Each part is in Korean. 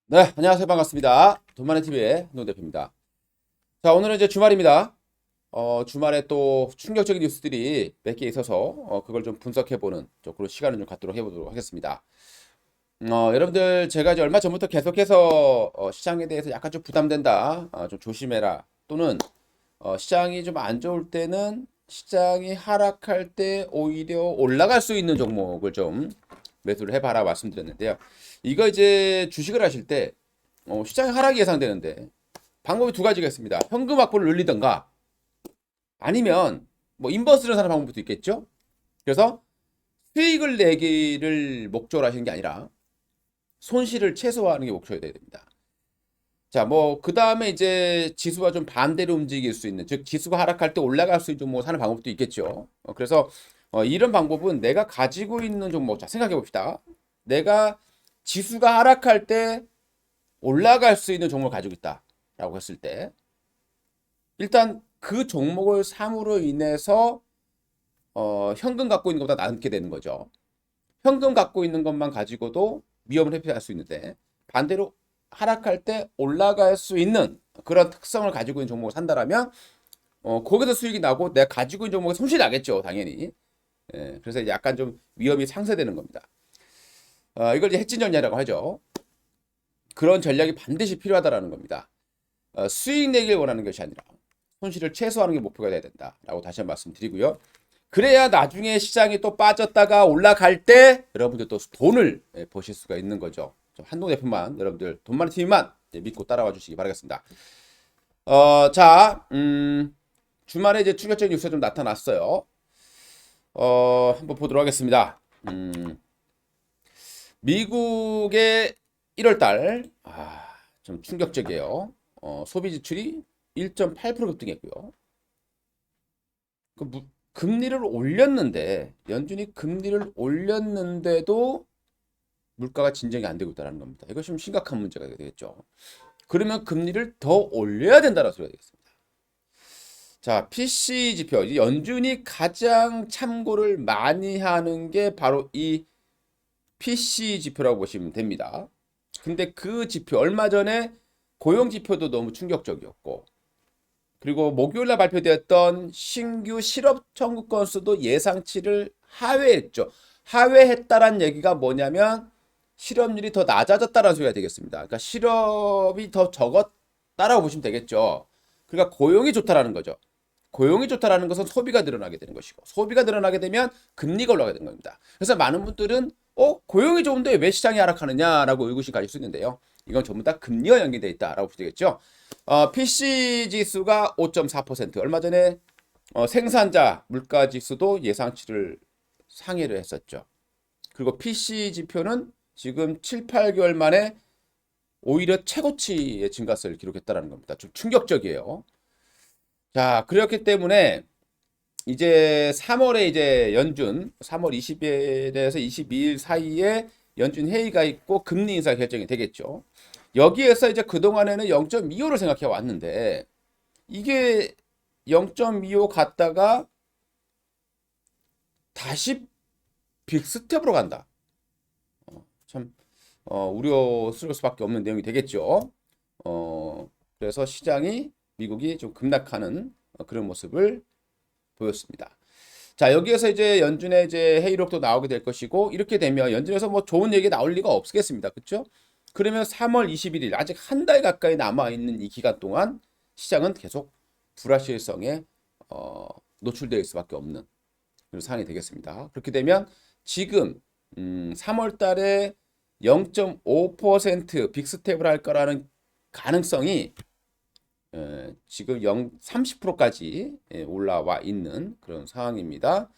네, 안녕하세요. 반갑습니다. 돈만의 TV의 노 대표입니다. 자, 오늘은 이제 주말입니다. 주말에 또 충격적인 뉴스들이 몇 개 있어서 그걸 좀 분석해보는 그런 시간을 좀 갖도록 해보도록 하겠습니다. 여러분들 제가 이제 얼마 전부터 계속해서 시장에 대해서 약간 좀 부담된다, 좀 조심해라. 또는 시장이 좀 안 좋을 때는 시장이 하락할 때 오히려 올라갈 수 있는 종목을 좀 매수를 해봐라 말씀드렸는데요. 이거 이제 주식을 하실 때 시장의 하락이 예상되는데 방법이 두 가지가 있습니다. 현금 확보를 늘리던가 아니면 뭐 인버스를 사는 방법도 있겠죠. 그래서 수익을 내기를 목적으로 하시는 게 아니라 손실을 최소화하는 게 목표가 돼야 됩니다. 자, 뭐 그 다음에 이제 지수와 좀 반대로 움직일 수 있는, 즉 지수가 하락할 때 올라갈 수 있는 종목 사는 방법도 있겠죠. 그래서 이런 방법은 내가 가지고 있는 종목, 자 생각해 봅시다. 내가 지수가 하락할 때 올라갈 수 있는 종목을 가지고 있다라고 했을 때 일단 그 종목을 삼으로 인해서 현금 갖고 있는 것보다 남게 되는 거죠. 현금 갖고 있는 것만 가지고도 위험을 회피할 수 있는데 반대로 하락할 때 올라갈 수 있는 그런 특성을 가지고 있는 종목을 산다라면 거기서 수익이 나고 내가 가지고 있는 종목에 손실이 나겠죠, 당연히. 예, 그래서 약간 좀 위험이 상쇄되는 겁니다. 이걸 이제 해진 전략이라고 하죠. 그런 전략이 반드시 필요하다라는 겁니다. 수익 내길 원하는 것이 아니라 손실을 최소화하는 게 목표가 돼야 된다라고 다시 한번 말씀드리고요. 그래야 나중에 시장이 또 빠졌다가 올라갈 때 여러분들 또 돈을 버실 수가 있는 거죠. 한동 대표만 여러분들 돈 많은 팀만 믿고 따라와 주시기 바라겠습니다. 자, 주말에 이제 충격적인 뉴스가 좀 나타났어요. 한번 보도록 하겠습니다. 미국의 1월달 좀 충격적이에요. 소비 지출이 1.8% 급등했고요. 금리를 올렸는데 연준이 금리를 올렸는데도 물가가 진정이 안 되고 있다는 겁니다. 이거 좀 심각한 문제가 되겠죠. 그러면 금리를 더 올려야 된다는 소리가 되겠습니다. 자, PC 지표. 연준이 가장 참고를 많이 하는 게 바로 이 PC 지표라고 보시면 됩니다. 근데 그 지표 얼마 전에 고용 지표도 너무 충격적이었고 그리고 목요일날 발표되었던 신규 실업 청구 건수도 예상치를 하회했죠. 하회했다란 얘기가 뭐냐면 실업률이 더 낮아졌다는 소리가 되겠습니다. 그러니까 실업이 더 적었다라고 보시면 되겠죠. 그러니까 고용이 좋다라는 거죠. 고용이 좋다라는 것은 소비가 늘어나게 되는 것이고 소비가 늘어나게 되면 금리가 올라가게 되는 겁니다. 그래서 많은 분들은 고용이 좋은데 왜 시장이 하락하느냐라고 의구심 가질 수 있는데요. 이건 전부 다 금리와 연계되어 있다라고 보시면 되겠죠. PC 지수가 5.4%, 얼마 전에 생산자 물가 지수도 예상치를 상회를 했었죠. 그리고 PC 지표는 지금 7, 8개월 만에 오히려 최고치의 증가세를 기록했다는 겁니다. 좀 충격적이에요. 자, 그렇기 때문에 이제 3월에 이제 연준 3월 20일에서 22일 사이에 연준 회의가 있고 금리 인사 결정이 되겠죠. 여기에서 이제 그동안에는 0.25를 생각해 왔는데 이게 0.25 갔다가 다시 빅스텝으로 간다. 참 우려스러울 수밖에 없는 내용이 되겠죠. 그래서 시장이 미국이 좀 급락하는 그런 모습을 보였습니다. 자, 여기에서 이제 연준의 이제 회의록도 나오게 될 것이고 이렇게 되면 연준에서 뭐 좋은 얘기 나올 리가 없겠습니다. 그렇죠? 그러면 3월 21일 아직 한 달 가까이 남아 있는 이 기간 동안 시장은 계속 불확실성에 노출될 수밖에 없는 그런 상황이 되겠습니다. 그렇게 되면 지금 3월 달에 0.5% 빅스텝을 할 거라는 가능성이 지금 30%까지 올라와 있는 그런 상황입니다.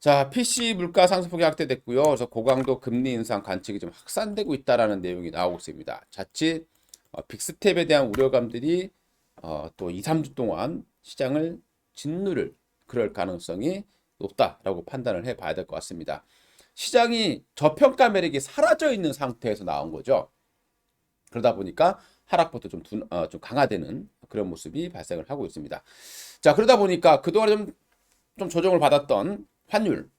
자, PC 물가 상승폭이 확대됐고요. 그래서 고강도 금리 인상 관측이 좀 확산되고 있다라는 내용이 나오고 있습니다. 자칫 빅스텝에 대한 우려감들이 또 2, 3주 동안 시장을 짓누를 그럴 가능성이 높다라고 판단을 해봐야 될 것 같습니다. 시장이 저평가 매력이 사라져 있는 상태에서 나온 거죠. 그러다 보니까 하락부터 좀 강화되는 그런 모습이 발생을 하고 있습니다. 자, 그러다 보니까 그동안 좀 조정을 받았던 환율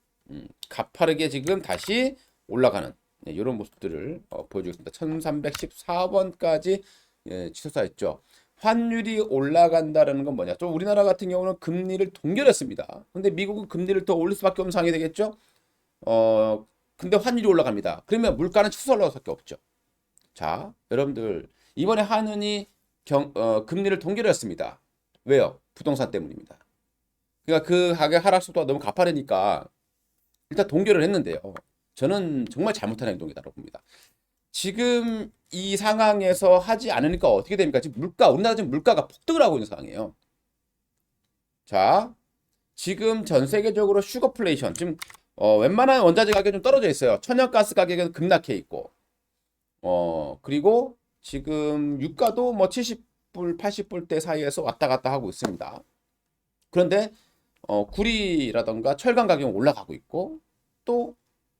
가파르게 지금 다시 올라가는 이런 모습들을 보여주겠습니다. 1314원까지 치솟아있죠. 환율이 올라간다는 건 뭐냐? 또 우리나라 같은 경우는 금리를 동결했습니다. 근데 미국은 금리를 더 올릴 수밖에 없는 상황이 되겠죠. 근데 환율이 올라갑니다. 그러면 물가는 치솟아 올라갈 수밖에 없죠. 자, 여러분들 이번에 한은이 금리를 동결했습니다. 왜요? 부동산 때문입니다. 그러니까 그 가격 하락 속도가 너무 가파르니까 일단 동결을 했는데요. 저는 정말 잘못한 행동이라고 봅니다. 지금 이 상황에서 하지 않으니까 어떻게 됩니까? 지금 우리나라 지금 물가가 폭등을 하고 있는 상황이에요. 자, 지금 전 세계적으로 슈거플레이션, 지금 웬만한 원자재 가격이 좀 떨어져 있어요. 천연가스 가격은 급락해 있고, 그리고 지금 유가도 뭐 70불, 80불대 사이에서 왔다 갔다 하고 있습니다. 그런데 구리라던가 철강 가격은 올라가고 있고, 또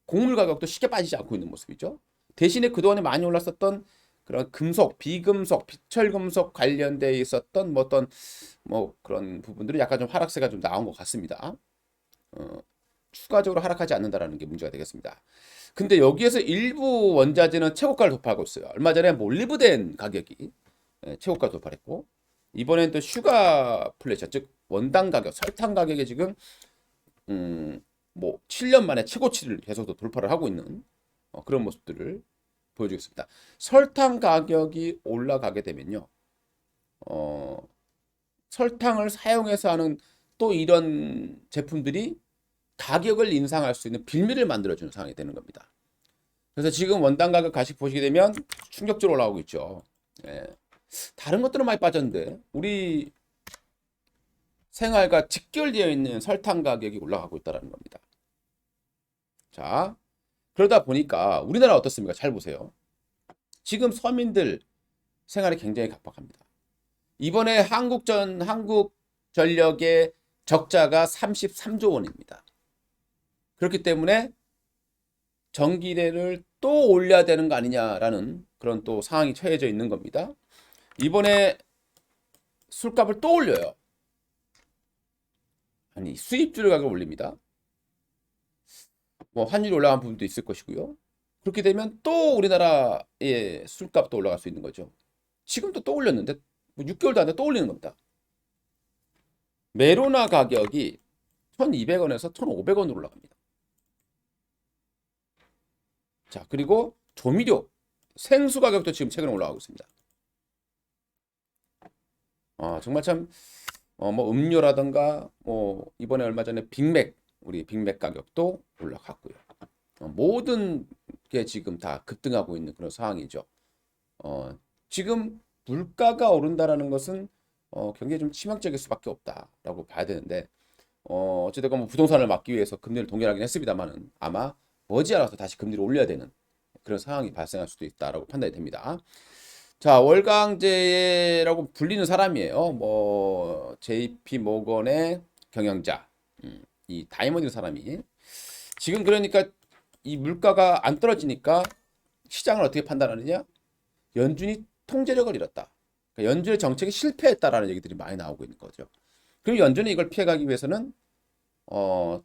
곡물 가격도 쉽게 빠지지 않고 있는 모습이죠. 대신에 그동안에 많이 올랐었던 그런 금속, 비금속, 비철금속 관련돼 있었던 뭐 그런 부분들이 약간 좀 하락세가 좀 나온 것 같습니다. 추가적으로 하락하지 않는다라는 게 문제가 되겠습니다. 근데 여기에서 일부 원자재는 최고가를 돌파하고 있어요. 얼마 전에 몰리브덴 가격이 최고가 돌파했고, 이번엔 또 슈가플레이션, 즉 원당 가격, 설탕 가격이 지금 뭐 7년 만에 최고치를 계속 돌파를 하고 있는 그런 모습들을 보여주겠습니다. 설탕 가격이 올라가게 되면요, 설탕을 사용해서 하는 또 이런 제품들이 가격을 인상할 수 있는 빌미를 만들어주는 상황이 되는 겁니다. 그래서 지금 원당 가격 가씩 보시게 되면 충격적으로 올라오고 있죠. 예. 다른 것들은 많이 빠졌는데 우리 생활과 직결되어 있는 설탕 가격이 올라가고 있다는 겁니다. 자, 그러다 보니까 우리나라 어떻습니까? 잘 보세요. 지금 서민들 생활이 굉장히 각박합니다. 이번에 한국전력의 적자가 33조 원입니다. 그렇기 때문에 전기세를 또 올려야 되는 거 아니냐라는 그런 또 상황이 처해져 있는 겁니다. 이번에 술값을 또 올려요. 아니, 수입주를 가격을 올립니다. 뭐 환율이 올라간 부분도 있을 것이고요. 그렇게 되면 또 우리나라의 술값도 올라갈 수 있는 거죠. 지금도 또 올렸는데 뭐 6개월도 안 돼 또 올리는 겁니다. 메로나 가격이 1,200원에서 1,500원으로 올라갑니다. 자, 그리고 조미료, 생수 가격도 지금 최근에 올라가고 있습니다. 정말 참, 뭐 음료라든가, 뭐 이번에 얼마 전에 우리 빅맥 가격도 올라갔고요. 모든 게 지금 다 급등하고 있는 그런 상황이죠. 지금 물가가 오른다라는 것은 굉장히 좀 치명적일 수밖에 없다라고 봐야 되는데, 어찌됐건 뭐 부동산을 막기 위해서 금리를 동결하긴 했습니다만은 아마 머지않아서 다시 금리를 올려야 되는 그런 상황이 발생할 수도 있다라고 판단이 됩니다. 자, 월강제라고 불리는 사람이에요. 뭐 JP 모건의 경영자, 이 다이먼드 사람이 지금 그러니까 이 물가가 안 떨어지니까 시장을 어떻게 판단하느냐? 연준이 통제력을 잃었다. 그러니까 연준의 정책이 실패했다라는 얘기들이 많이 나오고 있는 거죠. 그럼 연준이 이걸 피해가기 위해서는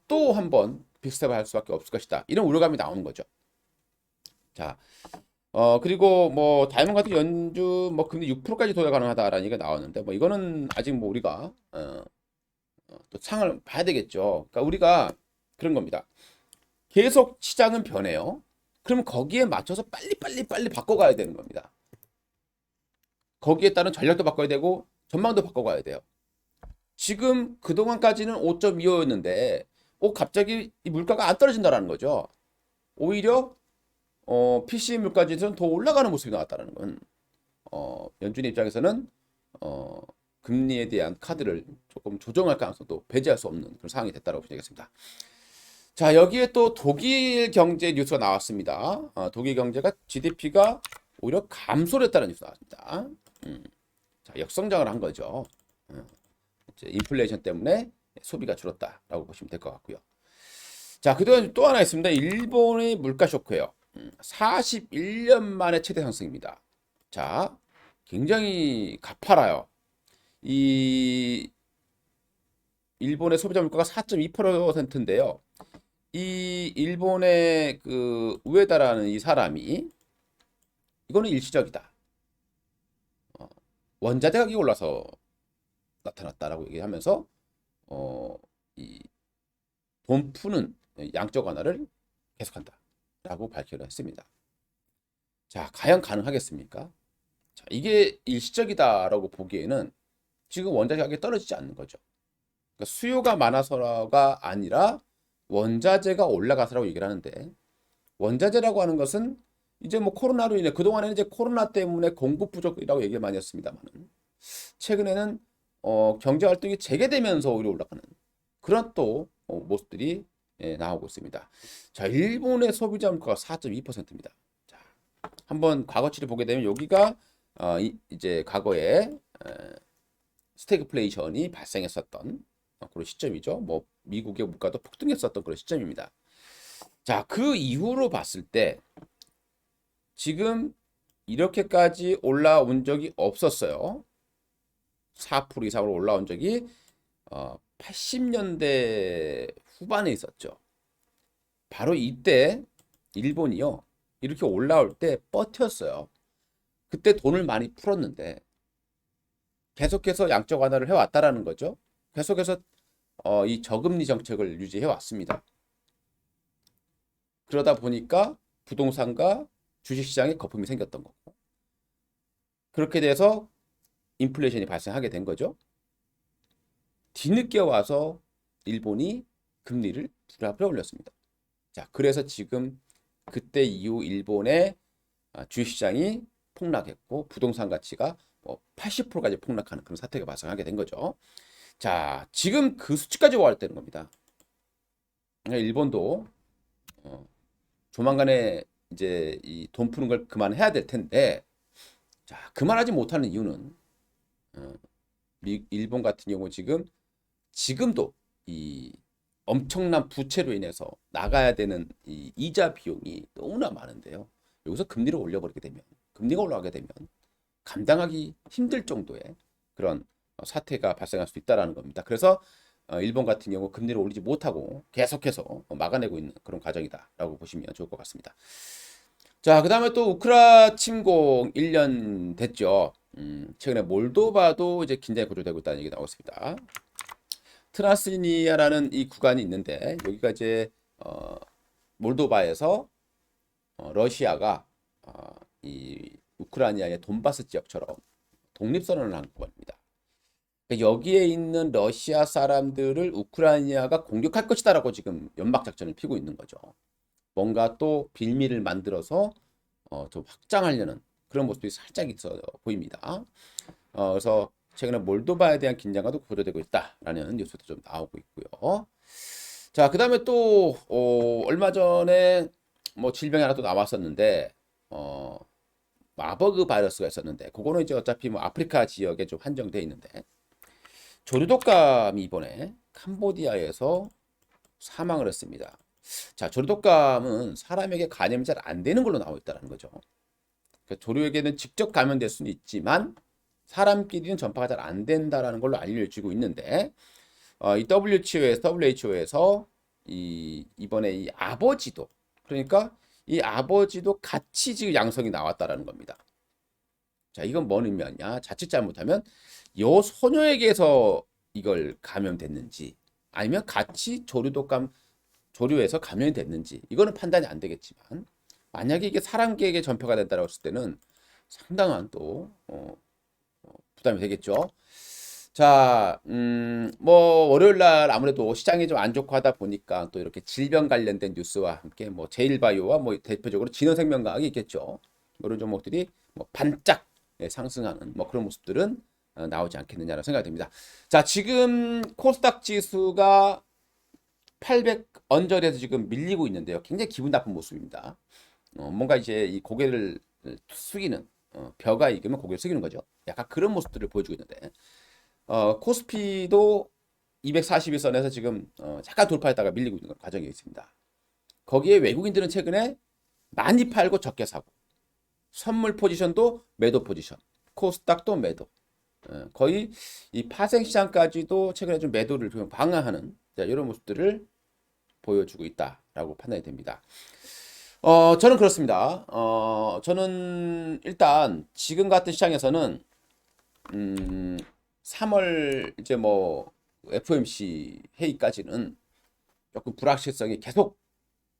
또 한 번 빅스텝을 할 수밖에 없을 것이다. 이런 우려감이 나오는 거죠. 자, 그리고 뭐 다이몬드 같은 연주 뭐 금리 6%까지 도달 가능하다라는 얘기가 나왔는데 뭐 이거는 아직 뭐 우리가 또 상을 봐야 되겠죠. 그러니까 우리가 그런 겁니다. 계속 시장은 변해요. 그럼 거기에 맞춰서 빨리 바꿔가야 되는 겁니다. 거기에 따른 전략도 바꿔야 되고 전망도 바꿔가야 돼요. 지금 그동안까지는 5.25였는데 갑자기 이 물가가 안 떨어진다라는 거죠. 오히려 PC 물가지수는 더 올라가는 모습이 나왔다는 건 연준의 입장에서는 금리에 대한 카드를 조금 조정할 가능성도 배제할 수 없는 그런 상황이 됐다고 보시겠습니다. 자, 여기에 또 독일 경제 뉴스가 나왔습니다. 독일 경제가 GDP가 오히려 감소를 했다는 뉴스가 나왔습니다. 자, 역성장을 한 거죠. 이제 인플레이션 때문에 소비가 줄었다라고 보시면 될 것 같고요. 자, 그다음 또 하나 있습니다. 일본의 물가 쇼크예요. 41년 만에 최대 상승입니다. 자, 굉장히 가파라요. 이 일본의 소비자 물가가 4.2%인데요. 이 일본의 그 우에다라는 이 사람이 이거는 일시적이다. 원자재 가격이 올라서 나타났다라고 얘기하면서 이 돈 푸는 양적 완화를 계속한다라고 발표를 했습니다. 자, 과연 가능하겠습니까? 자, 이게 일시적이다라고 보기에는 지금 원자재 가격이 떨어지지 않는 거죠. 그러니까 수요가 많아서가 아니라 원자재가 올라가서라고 얘기를 하는데 원자재라고 하는 것은 이제 뭐 코로나로 인해 그동안에는 이제 코로나 때문에 공급 부족이라고 얘기를 많이 했습니다만은 최근에는 경제 활동이 재개되면서 오히려 올라가는 그런 또 모습들이 나오고 있습니다. 자, 일본의 소비자 물가가 4.2%입니다. 자, 한번 과거치를 보게 되면 여기가 이제 과거에 스태그플레이션이 발생했었던 그런 시점이죠. 뭐 미국의 물가도 폭등했었던 그런 시점입니다. 자, 그 이후로 봤을 때 지금 이렇게까지 올라온 적이 없었어요. 4% 이상으로 올라온 적이 80년대 후반에 있었죠. 바로 이때 일본이요. 이렇게 올라올 때 버텼어요. 그때 돈을 많이 풀었는데 계속해서 양적 완화를 해왔다라는 거죠. 계속해서 이 저금리 정책을 유지해 왔습니다. 그러다 보니까 부동산과 주식시장에 거품이 생겼던 거고 그렇게 돼서 인플레이션이 발생하게 된 거죠. 뒤늦게 와서 일본이 금리를 불합을 올렸습니다. 자, 그래서 지금 그때 이후 일본의 주식시장이 폭락했고 부동산 가치가 뭐 80%까지 폭락하는 그런 사태가 발생하게 된 거죠. 자, 지금 그 수치까지 와야 되는 겁니다. 일본도 조만간에 이제 이 돈 푸는 걸 그만해야 될 텐데, 자, 그만하지 못하는 이유는 일본 같은 경우 지금도 이 엄청난 부채로 인해서 나가야 되는 이 이자 비용이 너무나 많은데요. 여기서 금리를 올려버리게 되면, 금리가 올라가게 되면 감당하기 힘들 정도의 그런 사태가 발생할 수 있다라는 겁니다. 그래서 일본 같은 경우 금리를 올리지 못하고 계속해서 막아내고 있는 그런 과정이다라고 보시면 좋을 것 같습니다. 자, 그 다음에 또 우크라 침공 1년 됐죠. 최근에 몰도바도 이제 긴장이 고조되고 있다는 얘기 나오고 있습니다. 트라스니아라는 이 구간이 있는데 여기가 이제 몰도바에서 러시아가 이 우크라이나의 돈바스 지역처럼 독립선언을 한 구간입니다. 그러니까 여기에 있는 러시아 사람들을 우크라이나가 공격할 것이다라고 지금 연막 작전을 피고 있는 거죠. 뭔가 또 빌미를 만들어서 좀 확장하려는 그런 모습이 살짝 있어 보입니다. 그래서 최근에 몰도바에 대한 긴장감도 고조되고 있다라는 뉴스도 좀 나오고 있고요. 자, 그 다음에 또 얼마 전에 뭐 질병이 하나 또 나왔었는데 마버그 바이러스가 있었는데 그거는 이제 어차피 뭐 아프리카 지역에 좀 한정돼 있는데 조류독감이 이번에 캄보디아에서 사망을 했습니다. 자, 조류독감은 사람에게 감염이 잘 안 되는 걸로 나와 있다는 거죠. 그러니까 조류에게는 직접 감염될 수는 있지만 사람끼리는 전파가 잘 안 된다라는 걸로 알려지고 있는데 이 WHO에서 이번에 이 아버지도 그러니까 이 아버지도 같이 지금 양성이 나왔다라는 겁니다. 자, 이건 뭔 의미냐? 자칫 잘못하면 요 소녀에게서 이걸 감염됐는지 아니면 같이 조류에서 감염이 됐는지 이거는 판단이 안 되겠지만 만약에 이게 사람에게 전파가 된다고 했을 때는 상당한 또 부담이 되겠죠. 자, 뭐 월요일 날 아무래도 시장이 좀 안 좋고 하다 보니까 또 이렇게 질병 관련된 뉴스와 함께 뭐 제일바이오와 뭐 대표적으로 진원생명과학이 있겠죠. 이런 종목들이 뭐 반짝 상승하는 뭐 그런 모습들은 나오지 않겠느냐라는 생각이 듭니다. 자, 지금 코스닥 지수가 800 언저리에서 지금 밀리고 있는데요. 굉장히 기분 나쁜 모습입니다. 뭔가 이제 이 고개를 숙이는 벼가 익으면 고개를 숙이는 거죠. 약간 그런 모습들을 보여주고 있는데 코스피도 241선에서 지금 잠깐 돌파했다가 밀리고 있는 과정이 있습니다. 거기에 외국인들은 최근에 많이 팔고 적게 사고 선물 포지션도 매도 포지션 코스닥도 매도 거의 이 파생 시장까지도 최근에 좀 매도를 좀 방어하는 이런 모습들을 보여주고 있다라고 판단이 됩니다. 저는 그렇습니다. 저는 일단 지금 같은 시장에서는 3월 이제 뭐 FOMC 회의까지는 조금 불확실성이 계속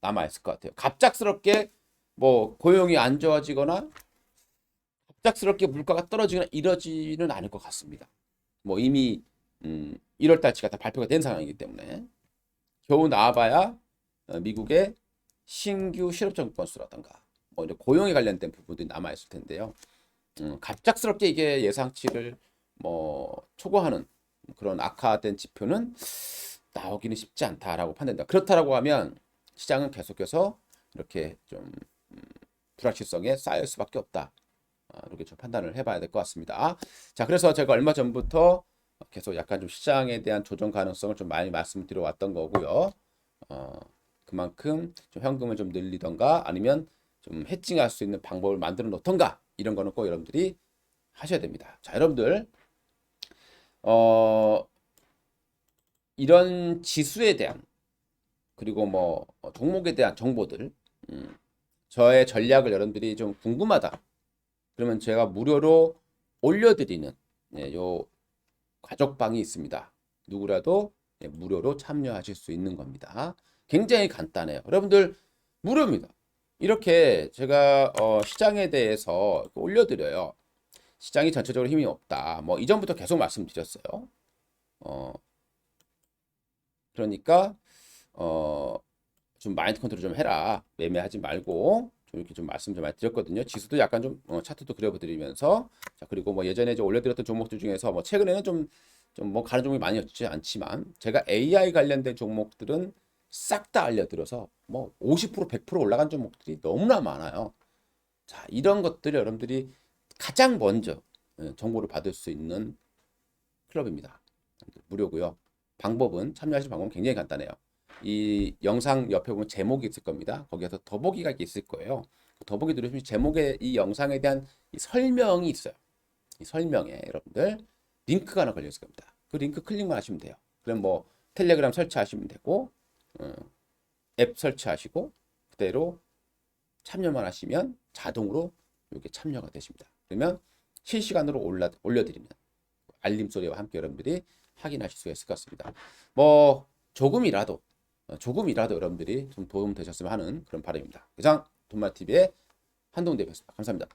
남아 있을 것 같아요. 갑작스럽게 뭐 고용이 안 좋아지거나 갑작스럽게 물가가 떨어지거나 이러지는 않을 것 같습니다. 뭐 이미 1월 달치가 다 발표가 된 상황이기 때문에 겨우 나와봐야 미국의 신규 실업자 건수라던가 뭐 이제 고용에 관련된 부분들이 남아 있을 텐데요. 갑작스럽게 이게 예상치를 뭐 초과하는 그런 악화된 지표는 나오기는 쉽지 않다라고 판단된다. 그렇다라고 하면 시장은 계속해서 이렇게 좀 불확실성에 쌓일 수밖에 없다. 이렇게 좀 판단을 해봐야 될 것 같습니다. 자, 그래서 제가 얼마 전부터 계속 약간 좀 시장에 대한 조정 가능성을 좀 많이 말씀드려 왔던 거고요. 그만큼 좀 현금을 좀 늘리던가 아니면 좀 해칭할 수 있는 방법을 만들어 놓던가 이런 거는 꼭 여러분들이 하셔야 됩니다. 자, 여러분들 이런 지수에 대한 그리고 뭐 종목에 대한 정보들 저의 전략을 여러분들이 좀 궁금하다. 그러면 제가 무료로 올려드리는 요 가족방이 있습니다. 누구라도 무료로 참여하실 수 있는 겁니다. 굉장히 간단해요. 여러분들 무료입니다. 이렇게 제가 시장에 대해서 올려드려요. 시장이 전체적으로 힘이 없다. 뭐 이전부터 계속 말씀드렸어요. 그러니까 좀 마인드 컨트롤 좀 해라. 매매하지 말고 좀 이렇게 좀 말씀 좀 많이 드렸거든요. 지수도 약간 좀 차트도 그려드리면서 자 그리고 뭐 예전에 이제 올려드렸던 종목들 중에서 뭐 최근에는 좀 뭐 가는 종목이 많이 없지 않지만 제가 AI 관련된 종목들은 싹 다 알려드려서 뭐 50% 100% 올라간 종목들이 너무나 많아요. 자 이런 것들을 여러분들이 가장 먼저 정보를 받을 수 있는 클럽입니다. 무료고요. 방법은 참여하실 방법은 굉장히 간단해요. 이 영상 옆에 보면 제목이 있을 겁니다. 거기에서 더보기가 있을 거예요. 더보기 누르시면 제목에 이 영상에 대한 이 설명이 있어요. 이 설명에 여러분들 링크가 하나 걸려 있을 겁니다. 그 링크 클릭만 하시면 돼요. 그럼 뭐 텔레그램 설치하시면 되고 앱 설치하시고 그대로 참여만 하시면 자동으로 이렇게 참여가 되십니다. 그러면 실시간으로 올려드리는 알림 소리와 함께 여러분들이 확인하실 수가 있을 것 같습니다. 뭐 조금이라도 여러분들이 좀 도움 되셨으면 하는 그런 바람입니다. 이상 돈마TV의 한동훈 대표였습니다. 감사합니다.